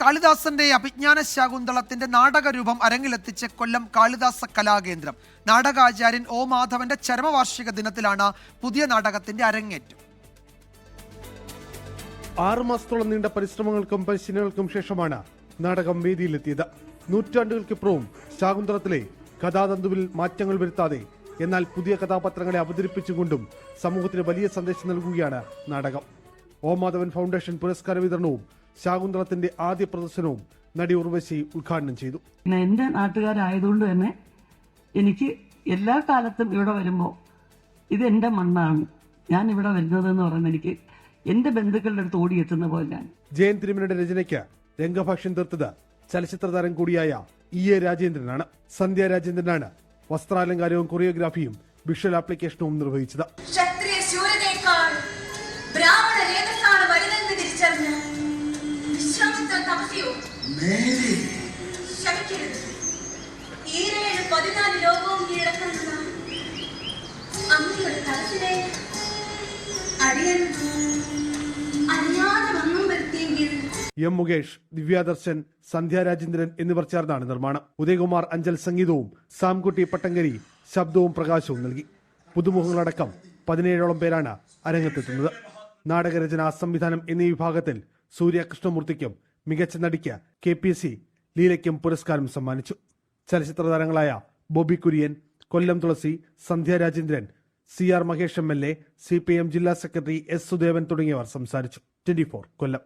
കാളിദാസന്റെ അഭിജ്ഞാന ശാകുന്തളത്തിന്റെ നാടകരൂപം അരങ്ങിലെത്തിച്ച് കൊല്ലം Kalidasa കലാകേന്ദ്രം. നാടകാചാര്യൻ O മാധവന്റെ ചരമവാർഷിക ദിനത്തിലാണ് പുതിയ നാടകത്തിന്റെ അരങ്ങേറ്റം. 6 മാസത്തോളം നീണ്ട പരിശ്രമങ്ങൾക്കും പരിശീലനങ്ങൾക്കും ശേഷമാണ് നാടകം വേദിയിലെത്തിയത്. നൂറ്റാണ്ടുകൾക്കിപ്പുറവും ശാകുന്തളത്തിലെ കഥാതന്തുവിൽ മാറ്റങ്ങൾ വരുത്താതെ എന്നാൽ പുതിയ കഥാപാത്രങ്ങളെ അവതരിപ്പിച്ചുകൊണ്ടും സമൂഹത്തിന് വലിയ സന്ദേശം നൽകുകയാണ് നാടകം. ഒ മാധവൻ ഫൗണ്ടേഷൻ പുരസ്കാര വിതരണവും ശാകുന്തളത്തിന്റെ ആദ്യ പ്രദർശനവും നടി ഉർവശി ഉദ്ഘാടനം ചെയ്തു. എന്റെ നാട്ടുകാരായതുകൊണ്ട് തന്നെ എനിക്ക് എല്ലാ കാലത്തും ഇവിടെ വരുമ്പോൾ ഇത് എന്റെ മണ്ണാണ്, ഞാൻ ഇവിടെ വരുന്നതെന്ന് പറയുന്നത് എനിക്ക് എന്റെ ബന്ധുക്കളുടെ അടുത്ത് ഓടിയെത്തുന്ന പോലെയാണ്. ജയൻ തിരുമനയുടെ രചനയ്ക്ക് രംഗഭാഷ്യം തീർത്തത് ചലച്ചിത്ര താരം കൂടിയായ EA രാജേന്ദ്രനാണ്. സന്ധ്യ രാജേന്ദ്രനാണ് വസ്ത്രാലങ്കാരവും കൊറിയോഗ്രാഫിയും വിഷ്വൽ ആപ്ലിക്കേഷനും നിർവഹിച്ചത്. എം മുകേഷ്, ദിവ്യാദർശൻ, സന്ധ്യ രാജേന്ദ്രൻ എന്നിവർ ചേർന്നാണ് നിർമ്മാണം. ഉദയകുമാർ അഞ്ചൽ സംഗീതവും സാംകുട്ടി പട്ടങ്കരി ശബ്ദവും പ്രകാശവും നൽകി. പുതുമുഖങ്ങളടക്കം 17ഓളം പേരാണ് അരങ്ങത്തെത്തുന്നത്. നാടകരചന, സംവിധാനം എന്നീ വിഭാഗത്തിൽ സൂര്യ കൃഷ്ണമൂർത്തിക്കും മികച്ച നടിക്ക് KPSC ലീലയ്ക്കും പുരസ്കാരം സമ്മാനിച്ചു. ചലച്ചിത്ര താരങ്ങളായ Bobby Kurian, Kollam Thulasi, Sandhya Rajendran, CR Mahesh MLA, CPM ജില്ലാ സെക്രട്ടറി S സുദേവൻ തുടങ്ങിയവർ സംസാരിച്ചു. 24 കൊല്ലം.